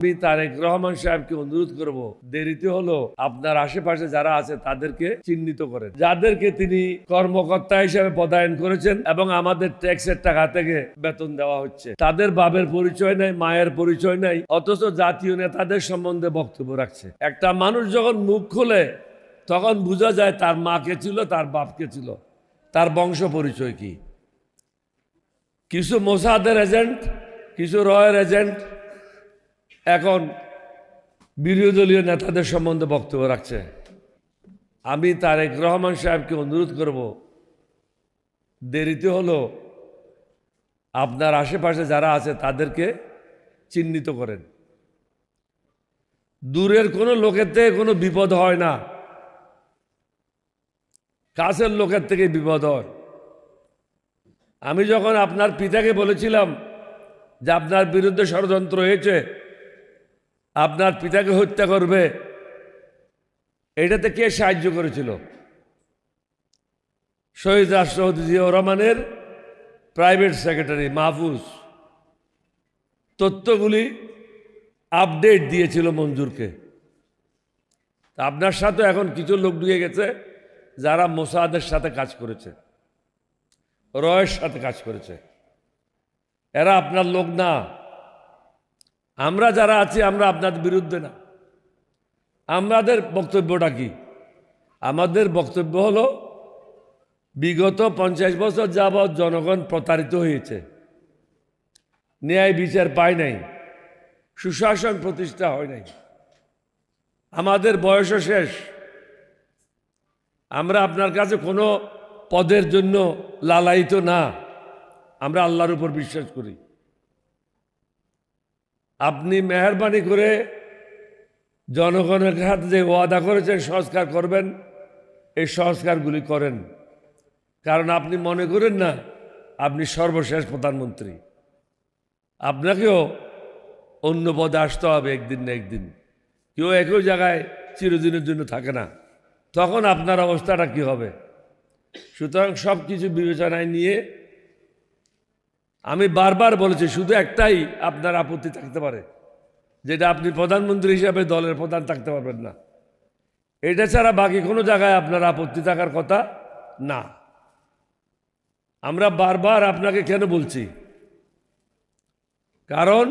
আমি তারেক রহমান সাহেবকে অনুরোধ করব, দেরিতে হলো আপনার আশেপাশে যারা আছে তাদেরকে চিহ্নিত করেন, যাদেরকে তিনি কর্মকর্তা হিসেবে পদায়ন করেছেন এবং আমাদের ট্যাক্সের টাকা থেকে বেতন দেওয়া হচ্ছে। তাদের বাবের পরিচয় নাই, মায়ের পরিচয় নাই, অথচ জাতীয় নেতাদের সম্বন্ধে বক্তব্য রাখছে। একটা মানুষ যখন মুখ খোলে তখন বোঝা যায় তার মাকে ছিল, তার বাপকে ছিল, তার বংশ পরিচয় কি। কিছু মোসাদের এজেন্ট, কিছু রয়ের এজেন্ট এখন বিরোধী দলীয় নেতাদের সম্বন্ধে বক্তব্য রাখছে। আমি তারেক রহমান সাহেবকে অনুরোধ করব, দেরিতে হলো আপনার আশেপাশে যারা আছে তাদেরকে চিহ্নিত করেন। দূরের কোনো লোকের থেকে কোনো বিপদ হয় না, কাছের লোকের থেকে বিপদ হয়। আমি যখন আপনার পিতাকে বলেছিলাম যে আপনার বিরুদ্ধে ষড়যন্ত্র হয়েছে, আপনার পিতাকে হত্যা করবে, এটাতে কে সাহায্য করেছিল? শহীদ রাষ্ট্রপতি জিয়াউর রহমানের প্রাইভেট সেক্রেটারি মাহফুজ তথ্যগুলি আপডেট দিয়েছিল মঞ্জুরকে। আপনার সাথে এখন কিছু লোক ঢুকে গেছে যারা মোসাদের সাথে কাজ করেছে, রয়ের সাথে কাজ করেছে। এরা আপনার লোক না। আমরা যারা আছি আমরা আপনাদের বিরুদ্ধে না। আমাদের বক্তব্যটা কি? আমাদের বক্তব্য হলো, বিগত 50 বছর যাবৎ জনগণ প্রতারিত হয়েছে, ন্যায় বিচার পায় নাই, সুশাসন প্রতিষ্ঠা হয় নাই, আমাদের বয়সও শেষ। আমরা আপনার কাছে কোনো পদের জন্য লালায়িত না, আমরা আল্লাহর উপর বিশ্বাস করি। আপনি মেহরবানি করে জনগণের সাথে যে ওয়াদা করেছেন সংস্কার করবেন, এই সংস্কারগুলি করেন। কারণ আপনি মনে করেন না আপনি সর্বশেষ প্রধানমন্ত্রী, আপনাকেও অন্য পদে আসতে হবে একদিন না একদিন। কেউ একই জায়গায় চিরদিনের জন্য থাকে না, তখন আপনার অবস্থাটা কি হবে? সুতরাং সব কিছু বিবেচনায় নিয়ে আমি বারবার বলেছি, শুধু একটাই আপনার আপত্তি থাকতে পারে, যেটা আপনি প্রধানমন্ত্রী হিসাবে দলের প্রধান থাকতে পারবেন না। এটা ছাড়া বাকি কোনো জায়গায় আপনার আপত্তি থাকার কথা না। আমরা বারবার আপনাকে কেন বলছি? কারণ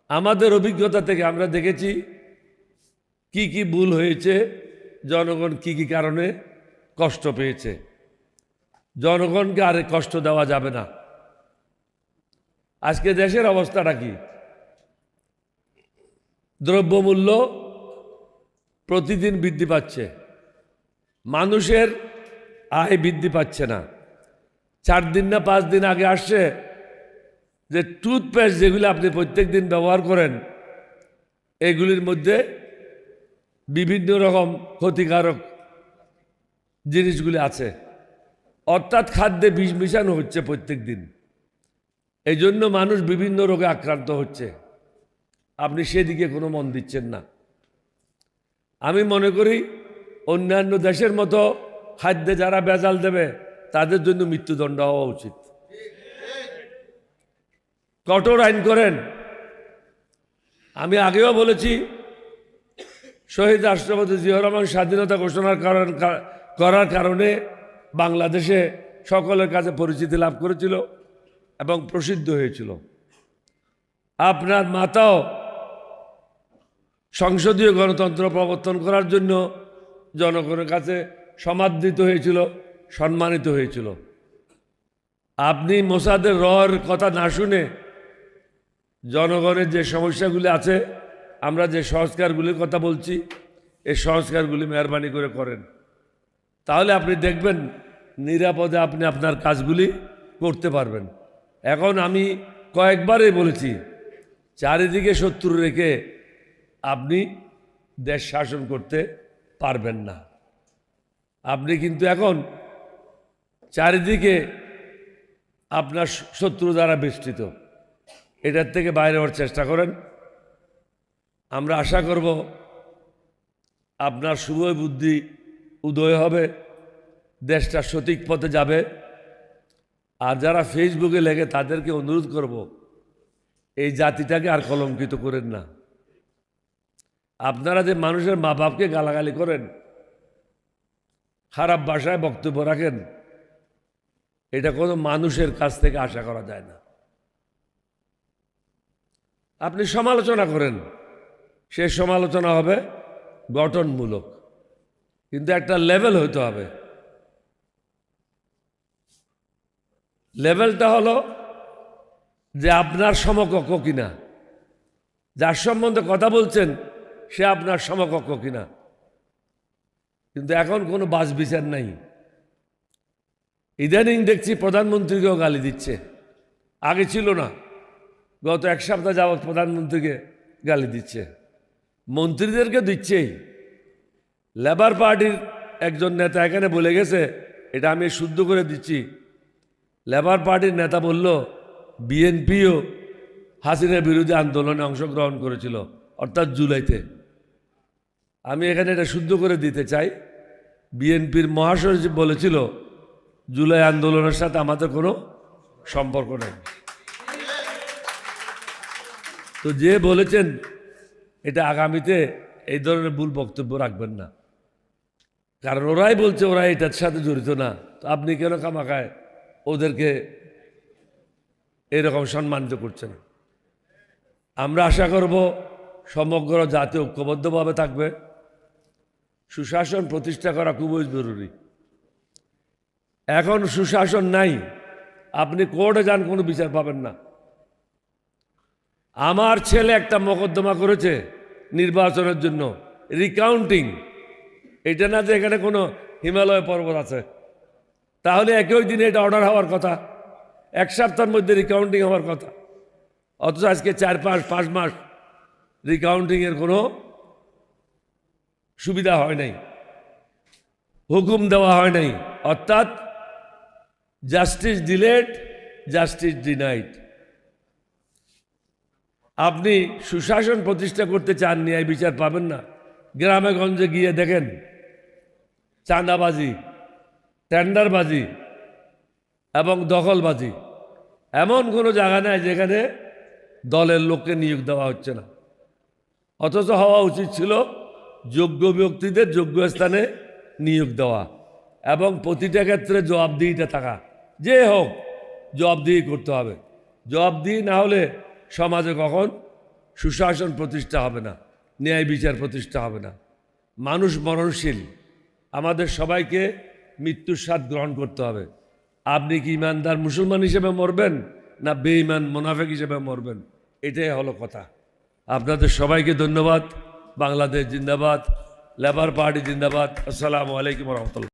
আমাদের অভিজ্ঞতা থেকে আমরা দেখেছি কি কি ভুল হয়েছে, জনগণ কি কি কারণে কষ্ট পেয়েছে। জনগণকে আর কষ্ট দেওয়া যাবে না। আজকে দেশের অবস্থাটা কি? দ্রব্যমূল্য প্রতিদিন বৃদ্ধি পাচ্ছে, মানুষের আয় বৃদ্ধি পাচ্ছে না। 4 দিন না 5 দিন আগে আসছে যে টুথপেস্ট যেগুলো আপনি প্রত্যেক দিন ব্যবহার করেন, এগুলির মধ্যে বিভিন্ন রকম ক্ষতিকারক জিনিসগুলি আছে, অর্থাৎ খাদ্যে বিষ মিশানো হচ্ছে প্রত্যেক দিন। এই জন্য মানুষ বিভিন্ন রোগে আক্রান্ত হচ্ছে। আপনি সেদিকে কোনো মন দিচ্ছেন না। আমি মনে করি অন্যান্য দেশের মতো খাদ্যে যারা ভেজাল দেবে তাদের জন্য মৃত্যুদণ্ড হওয়া উচিত। কঠোর আইন করেন। আমি আগেও বলেছি, শহীদ রাষ্ট্রপতি জিয়াউর রহমান স্বাধীনতা ঘোষণার করার কারণে বাংলাদেশে সকলের কাছে পরিচিতি লাভ করেছিল এবং প্রসিদ্ধ হয়েছিল। আপনার মাতাও সংসদীয় গণতন্ত্র প্রবর্তন করার জন্য জনগণের কাছে সমাদৃত হয়েছিল, সম্মানিত হয়েছিল। আপনি মোসাদের রয়ের কথা না শুনে জনগণের যে সমস্যাগুলি আছে, আমরা যে সংস্কারগুলির কথা বলছি, এই সংস্কারগুলি মেহরবানি করে করেন। তাহলে আপনি দেখবেন নিরাপদে আপনি আপনার কাজগুলি করতে পারবেন। এখন আমি কয়েকবারই বলেছি, চারিদিকে শত্রু রেখে আপনি দেশ শাসন করতে পারবেন না। আপনি কিন্তু এখন চারিদিকে আপনার শত্রু দ্বারা বেষ্টিত, এটার থেকে বাইরে হওয়ার চেষ্টা করেন। আমরা আশা করব আপনার শুভ বুদ্ধি উদয় হবে, দেশটা সঠিক পথে যাবে। আর যারা ফেসবুকে লেগে তাদেরকে অনুরোধ করব, এই জাতিটাকে আর কলঙ্কিত করেন না। আপনারা যে মানুষের মা বাপকে গালাগালি করেন, খারাপ ভাষায় বক্তব্য রাখেন, এটা কোনো মানুষের কাছ থেকে আশা করা যায় না। আপনি সমালোচনা করেন, সে সমালোচনা হবে গঠনমূলক, কিন্তু একটা লেভেল হইতে হবে। লেভেলটা হলো যে আপনার সমকক্ষ কিনা, যার সম্বন্ধে কথা বলছেন সে আপনার সমকক্ষ কিনা। কিন্তু এখন কোনো বাছ বিচার নাই। ইদানিং দেখছি প্রধানমন্ত্রীকেও গালি দিচ্ছে, আগে ছিল না। গত এক সপ্তাহ যাবৎ প্রধানমন্ত্রীকে গালি দিচ্ছে, মন্ত্রীদেরকে দিচ্ছেই। লেবার পার্টির একজন নেতা এখানে বলে গেছে, এটা আমি শুদ্ধ করে দিচ্ছি। লেবার পার্টির নেতা বলল বিএনপিও হাসিনার বিরোধী আন্দোলনে অংশগ্রহণ করেছিল, অর্থাৎ জুলাইতে। আমি এখানে এটা শুদ্ধ করে দিতে চাই, বিএনপির মহাসচিব বলেছিল জুলাই আন্দোলনের সাথে আমাদের কোনো সম্পর্ক নেই। তো যে বলেছেন এটা আগামীতে এই ধরনের ভুল বক্তব্য রাখবেন না, কারণ ওরাই বলছে ওরা এটার সাথে জড়িত না। তো আপনি কেন খামাখায় ওদেরকে এরকম সম্মানিত করছেন? আমরা আশা করব সমগ্র জাতি ঐক্যবদ্ধভাবে থাকবে। সুশাসন প্রতিষ্ঠা করা খুবই জরুরি। এখন সুশাসন নাই, আপনি কোর্টে যান কোনো বিচার পাবেন না। আমার ছেলে একটা মোকদ্দমা করেছে নির্বাচনের জন্য, রিকাউন্টিং। এটা না যে এখানে কোনো হিমালয় পর্বত আছে, তাহলে একই দিনে এটা অর্ডার হওয়ার কথা, এক সপ্তাহের মধ্যে রিকাউন্টিং হওয়ার কথা। অথচ আজকে 4-5 মাস রিকাউন্টিংয়ের কোনো সুবিধা হয় নাই, হুকুম দেওয়া হয় নাই। অর্থাৎ জাস্টিস ডিলেড, জাস্টিস ডিনাইড। আপনি সুশাসন প্রতিষ্ঠা করতে চান, ন্যায় বিচার পাবেন না। গ্রামে গঞ্জে গিয়ে দেখেন চাঁদাবাজি, টেন্ডারবাজি এবং দখলবাজি। এমন কোনো জায়গা নাই যেখানে দলের লোককে নিয়োগ দেওয়া হচ্ছে না। অথচ হওয়া উচিত ছিল যোগ্য ব্যক্তিদের যোগ্য স্থানে নিয়োগ দেওয়া এবং প্রতিটা ক্ষেত্রে জবাবদিহিটা থাকা। যে হোক জবাবদিহি করতে হবে। জবাবদিহি না হলে সমাজে কখন সুশাসন প্রতিষ্ঠা হবে না, ন্যায় বিচার প্রতিষ্ঠা হবে না। মানুষ মরণশীল, আমাদের সবাইকে মৃত্যুর স্বাদ গ্রহণ করতে হবে। আপনি কি ইমানদার মুসলমান হিসেবে মরবেন না বেঈমান মুনাফিক হিসেবে মরবেন, এটাই হলো কথা। আপনাদের সবাইকে ধন্যবাদ। বাংলাদেশ জিন্দাবাদ, লেবার পার্টি জিন্দাবাদ। আসসালামু আলাইকুম রহমতুল্লাহ।